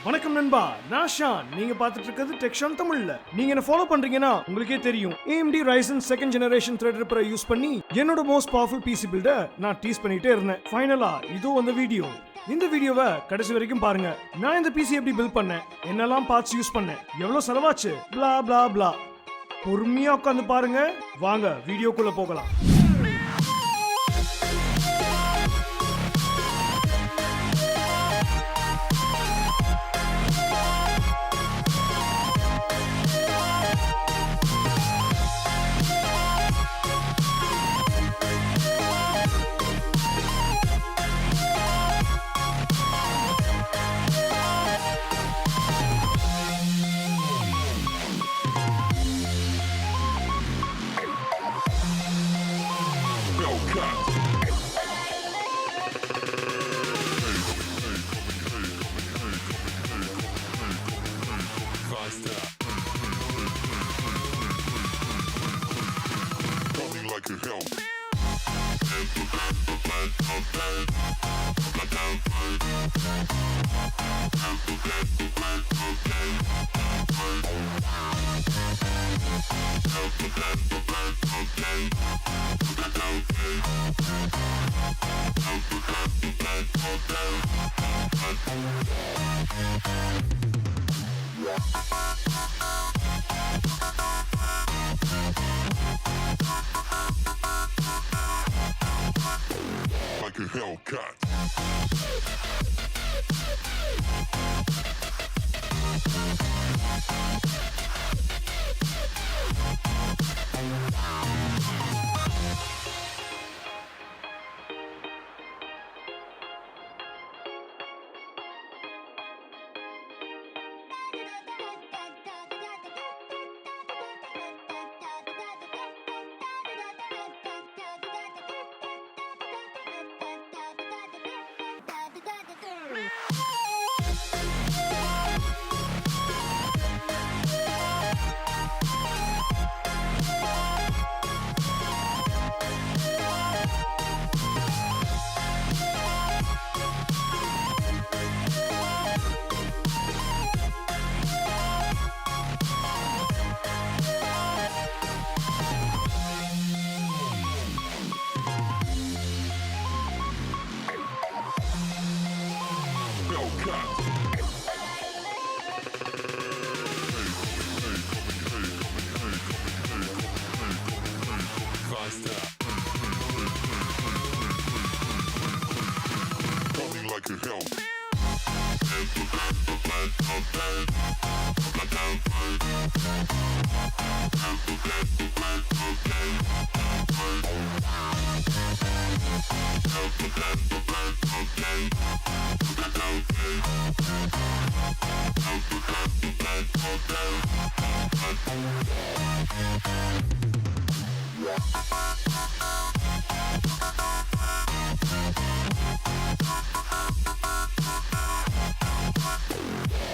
வணக்கம் நண்பா, நான் ஷான். நீங்க பார்த்துட்டு இருக்கிறது டெக்ஷான் தமிழ்ல. நீங்க என்ன ஃபாலோ பண்றீங்கன்னா உங்களுக்கே தெரியும், AMD Ryzen 2nd generation Threadripper use பண்ணி என்னோட மோஸ்ட் பவர்ஃபுல் PC பில்ட நான் டீஸ் பண்ணிட்டே இருந்தேன். ஃபைனலா இதோ அந்த வீடியோ. இந்த வீடியோவை கடைசி வரைக்கும் பாருங்க. நான் இந்த PC எப்படி பில்ட் பண்ணேன், என்னெல்லாம் பார்ட்ஸ் யூஸ் பண்ணேன், எவ்வளவு செலவாச்சு, blah blah blah. பொறுமையா உட்காந்து பாருங்க. வாங்க வீடியோக்குள்ள போகலாம். Like a Hellcat. Like a hell.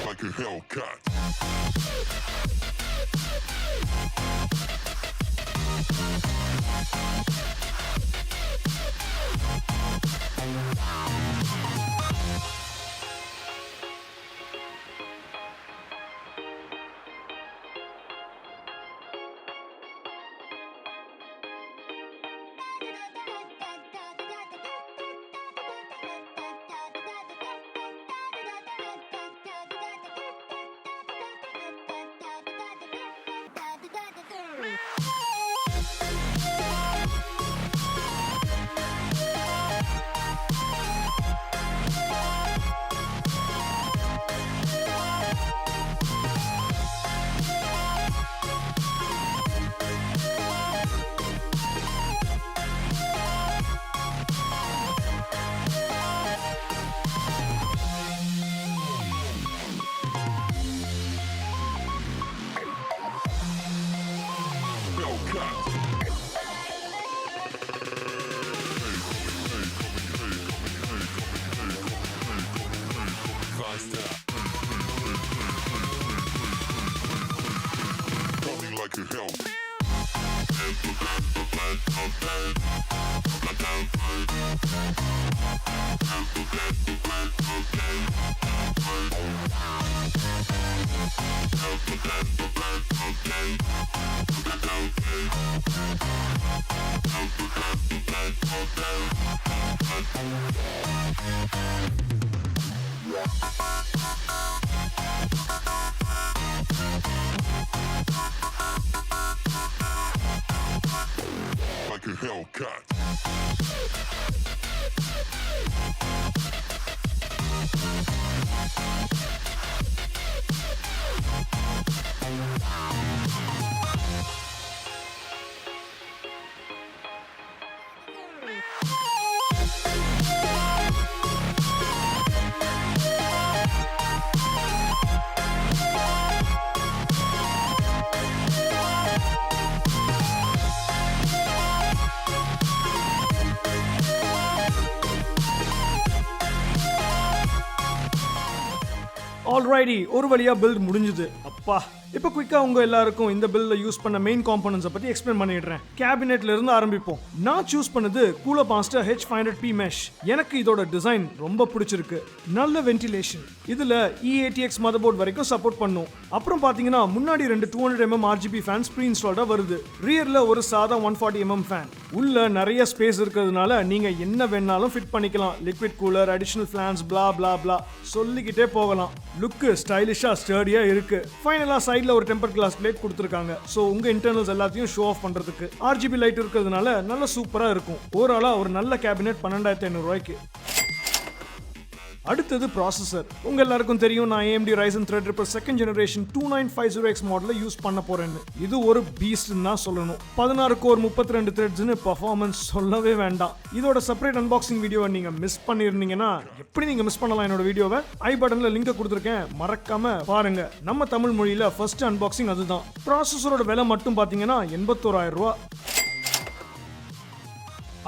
Like a Hellcat. Like a hell. Like a Hellcat. ஆல்ரைடி ஒரு வழியா பில்ட் முடிஞ்சுது. அப்பா இப்போ குயிக்கா உங்க எல்லாருக்கும் இந்த பில்ல யூஸ் பண்ண மெயின் காம்போனன்ட்ஸை பத்தி எக்ஸ்பிளைன் பண்ணிடுறேன். கேபினெட்ல இருந்து ஆரம்பிப்போம். நான் சூஸ் பண்ணது கூலர் மாஸ்டர் H500P மெஷ். எனக்கு இதோட டிசைன் ரொம்ப பிடிச்சிருக்கு. நல்ல வென்டிலேஷன். இதுல E80X மதர் போர்ட் வரைக்கும் சப்போர்ட் பண்ணும். அப்புறம் பாத்தீங்கன்னா முன்னாடி 200mm RGB ஃபேன்ஸ் ப்ரீ இன்ஸ்டால்டா வருது. ரியர்ல ஒரு சாதா 140mm ஃபேன். உள்ள நிறைய ஸ்பேஸ் இருக்கிறதுனால நீங்க என்ன வேணாலும் ஃபிட் பண்ணிக்கலாம். Liquid cooler, additional fans, blah blah blah சொல்லிக்கிட்டே போகலாம். லுக் ஸ்டைலிஷா ஸ்டர்டியா இருக்கு. ஃபைனலா சைடுல ஒரு டெம்பர் கிளாஸ் பிளேட் கொடுத்திருக்காங்க. சோ உங்க இன்டர்னல்ஸ் எல்லாத்தையும் ஷோ ஆஃப் பண்றதுக்கு RGB லைட் இருக்கிறதுனால நல்ல சூப்பரா இருக்கும். ஓவராலா ஒரு நல்ல கேபினெட் 12,500 ரூபாய்க்கு. அடுத்தது ப்ராசஸர். உங்க எல்லாருக்கும் தெரியும் நான் AMD Ryzen Threadripper 2nd generation 2950X மாடலை யூஸ் பண்ண போறேன்னு. இது ஒரு பீஸ்ட்னு தான் சொல்லணும். 16 கோர் 32 த்ரெட்ஸ்னு பெர்ஃபார்மன்ஸ் சொல்லவே வேண்டாம். இதோட செப்பரேட் அன்பாக்சிங் வீடியோவை நீங்க மிஸ் பண்ணிருந்தீங்கன்னா எப்படி நீங்க மிஸ் பண்ணலாம் என்னோட வீடியோவை? ஐ பட்டன்ல லிங்க் கொடுத்துருக்கேன், மறக்காம பாருங்க. நம்ம தமிழ் மொழியில ஃபர்ஸ்ட் அன்பாக்சிங் அதுதான். ப்ராசஸரோட விலை மட்டும் பாத்தீங்கன்னா 81,000 ரூபாய்.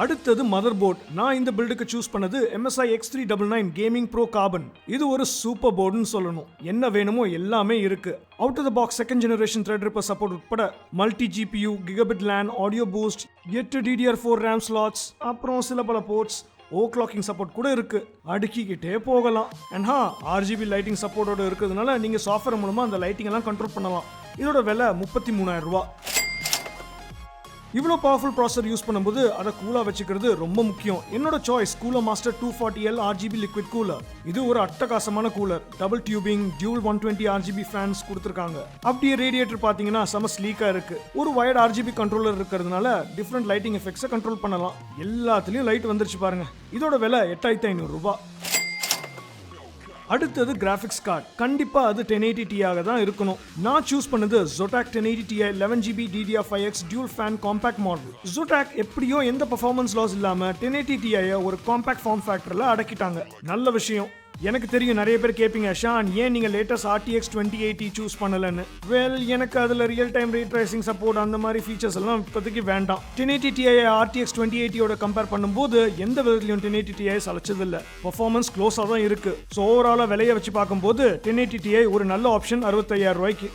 அடுத்தது மதர் போர்ட். நான் இந்த பில்டுக்கு சூஸ் பண்ணது MSI X399 gaming pro carbon. இது ஒரு சூப்பர் போர்டுன்னு சொல்லணும். என்ன வேணுமோ எல்லாமே இருக்கு. Out of the box 2nd generation Threadripper support உட்பட multi GPU, gigabit LAN, audio boost, 8 DDR4 RAM slots, அப்புறம் சில பல போர்ட்ஸ், ஓக்லாக்கிங் சப்போர்ட் கூட இருக்கு. அடுக்கிக்கிட்டே போகலாம். அண்ட் RGB லைட்டிங் சப்போர்ட்டோட இருக்கிறதுனால நீங்க சாஃப்ட்வேர் மூலமா அந்த லைட்டிங் எல்லாம் கண்ட்ரோல் பண்ணலாம். இதோட விலை 33,000 ரூபாய். இவ்வளோ பவர்ஃபுல் ப்ராசஸர் யூஸ் பண்ணும்போது அதை கூலாக வச்சுக்கிறது ரொம்ப முக்கியம். என்னோட choice cooler master 240L RGB liquid cooler. இது ஒரு அட்டகாசமான cooler. Double tubing, dual 120 RGB fans கொடுத்துருக்காங்க. அப்படியே ரேடியேட்டர் பார்த்தீங்கன்னா செம ஸ்லீக்காக இருக்கு. ஒரு வயர்ட் RGB கண்ட்ரோலர் இருக்கிறதுனால டிஃப்ரெண்ட் லைட்டிங் எஃபெக்ட்ஸை கண்ட்ரோல் பண்ணலாம். எல்லாத்துலேயும் லைட் வந்துருச்சு பாருங்க. இதோட விலை 8,500 ரூபாய். அடுத்தது கிராஃபிக்ஸ் கார்டு. கண்டிப்பா அது 1080 Ti ஆக தான் இருக்கணும். நான் சூஸ் பண்ணது zotac 1080 Ti 11GB DDR5X dual fan compact model. zotac எப்படியோ எந்த பெர்ஃபார்மன்ஸ் லாஸ் இல்லாம 1080 Ti ஒரு காம்பாக்ட் ஃபார்ம் ஃபேக்டர்ல அடக்கிட்டாங்க. நல்ல விஷயம். எனக்கு தெரியும் நிறைய பேர் கேட்பீங்க, ஷான் ஏன் நீங்கள் லேட்டஸ்ட் RTX 2080 சூஸ் பண்ணலன்னு. வெல், எனக்கு அதில் ரியல் டைம் ரே ட்ரேசிங் சப்போர்ட் அந்த மாதிரி ஃபீச்சர்ஸ் எல்லாம் இப்போதைக்கு வேண்டாம். 1080 Ti RTX 2080 கம்பேர் பண்ணும்போது எந்த விதத்துலையும் 1080 Ti சலைச்சதில்லை. பர்ஃபார்மன்ஸ் க்ளோஸாக தான் இருக்கு. ஸோ ஓவராலாக விலையை வச்சு பார்க்கும்போது 1080 Ti ஒரு நல்ல ஆப்ஷன் 65,000 ரூபாய்க்கு.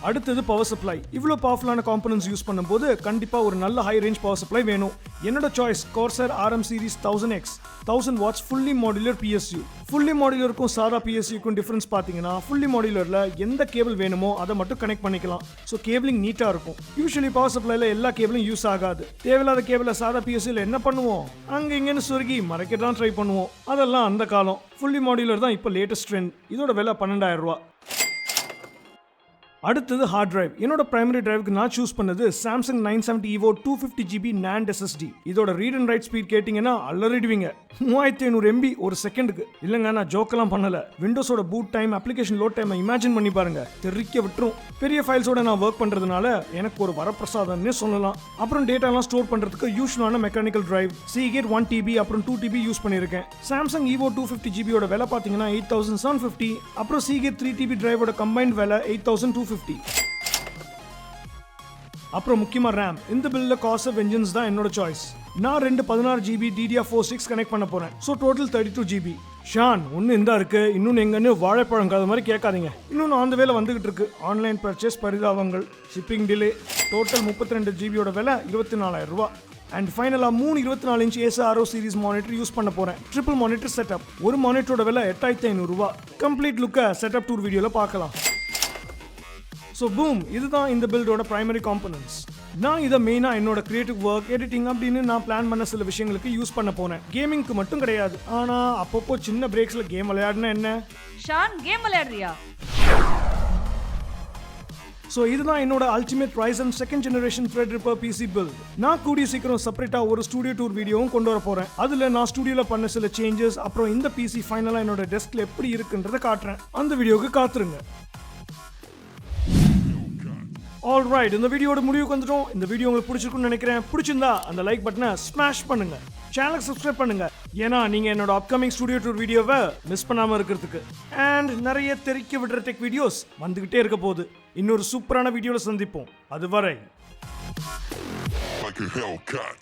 அடுத்தது பவர் சப்ளை. இவ்வளோ பவர்ஃபுல்லான காம்பனன்ட்ஸ் யூஸ் பண்ணும்போது கண்டிப்பாக ஒரு நல்ல ஹை ரேஞ்ச் பவர் சப்ளை வேணும். என்னோட choice corsair RM series 1000X 1000 watts fully modular PSU. Fully மாடுலருக்கும் சாதா PSUக்கும் டிஃபரன்ஸ் பார்த்தீங்கன்னா ஃபுல்லி மாடுலரில் எந்த கேபிள் வேணுமோ அதை மட்டும் கனெக்ட் பண்ணிக்கலாம். ஸோ கேபிளிங் நீட்டாக இருக்கும். யூஸ்வலி பவர் சப்ளைல எல்லா கேபிளும் யூஸ் ஆகாது. தேவையில்லாத கேபிளை சாதா PSUல என்ன பண்ணுவோம், அங்கே இங்கேன்னு சொருகி மறைக்க தான் ட்ரை பண்ணுவோம். அதெல்லாம் அந்த காலம். ஃபுல்லி மாடுலர் தான் இப்போ லேட்டஸ்ட் ட்ரெண்ட். இதோட விலை 12,000 ரூபாய். அடுத்தது ஹார்ட் டிரைவ். என்னோட பிரைமரி டிரைவுக்கு நான் சூஸ் பண்ணது Samsung 970 EVO 250GB NAND SSD. இதோட ரீட் அண்ட் ரைட் ஸ்பீட் கேட்டிங்கன்னா அலறிடுவீங்க. 3500 MB ஒரு செகண்டுக்கு. இல்லைங்க, நான் ஜோக்கெல்லாம் பண்ணல. விண்டோஸோட பூட் டைம், அப்ளிகேஷன் லோட் டைமை இமேஜின் பண்ணி பாருங்க, தெரிக்க விட்டுரும். பெரிய ஃபைல்ஸோட நான் ஒர்க் பண்றதுனால எனக்கு ஒரு வரப்பிரசாதம்னே சொல்லலாம். அப்புறம் டேட்டாலாம் ஸ்டோர் பண்றதுக்கு யூஸ்வலான மெக்கானிக்கல் டிரைவ் Seagate 1TB அப்புறம் 2TB யூஸ் பண்ணியிருக்கேன். Samsung EVO 250GB ஓட விலை பார்த்தீங்கன்னா 8,750. அப்புறம் Seagate 3TB டிரைவோட கம்பைன்ட் விலை 8,250. அப்புறம் முக்கியமா RAM. இந்த பில்ல corsair engines தான் என்னோட சாய்ஸ். நான் 2 16GB DDR4 கனெக்ட் பண்ண போறேன். So total 32GB. ஷான் ஒன்று இந்த இருக்கு, இன்னொன்று எங்கன்னு வாழைப்பழம் காத மாதிரி கேட்காதீங்க. இன்னொன்று ஆன் த வேலை வந்துகிட்டு இருக்கு. ஆன்லைன் பர்ச்சேஸ் பரிதாபங்கள், ஷிப்பிங் டிலே. டோட்டல் 32GB விலை 24,000 ரூபாய். அண்ட் ஃபைனலாக 3 24 இன்ச் ஏசர் ஆரோ சீரிஸ் மானிட்டர் யூஸ் பண்ண போகிறேன். Triple monitor setup. ஒரு மானிட்டரோட விலை 8500 ரூபா. கம்ப்ளீட் லுக்கை செட்டப் டூர் வீடியோவில் பார்க்கலாம். ஸோ பூம், இதுதான் இந்த பில்டோட பிரைமரி காம்பனன்ட்ஸ். நான் இதை மெயினாக என்னோட கிரியேட்டிவ் ஒர்க், எடிட்டிங் அப்படின்னு நான் பிளான் பண்ண சில விஷயங்களுக்கு யூஸ் பண்ண போனேன். கேமிங்க்கு மட்டும் கிடையாது. ஆனால் அப்பப்போ சின்ன பிரேக்ஸில் கேம் விளையாடினா என்ன? ஷான், கேம் விளையாடுறியா? ஸோ இதுதான் என்னோட ultimate Ryzen 2nd generation Threadripper PC build. நான் கூடிய சீக்கிரம் செப்பரேட்டாக ஒரு ஸ்டூடியோ டூர் வீடியோவும் கொண்டு வர போகிறேன். அதில் நான் ஸ்டூடியோவில் பண்ண சில சேஞ்சஸ், அப்புறம் இந்த PC ஃபைனலாக என்னோட டெஸ்கில் எப்படி இருக்குன்றதை காட்டுறேன். அந்த வீடியோவுக்கு காத்துருங்க. ஆல்ரைட், இந்த வீடியோட முடிவுக்கு வந்துட்டோம். இந்த வீடியோ உங்களுக்கு பிடிச்சிருக்குன்னு நினைக்கிறேன். பிடிச்சிருந்தா அந்த லைக் பட்டனை ஸ்மாஷ் பண்ணுங்க. சேனலுக்கு சப்ஸ்கிரைப் பண்ணுங்க. ஏன்னா நீங்க என்னோட அப்கமிங் ஸ்டுடியோ டூர் வீடியோவை மிஸ் பண்ணாம இருக்கிறதுக்கு. அண்ட் நிறைய தெரிக்க விடுற டெக் வீடியோஸ் வந்துகிட்டே இருக்க போகுது. இன்னொரு சூப்பரான வீடியோல சந்திப்போம். அதுவரை like a Hellcat.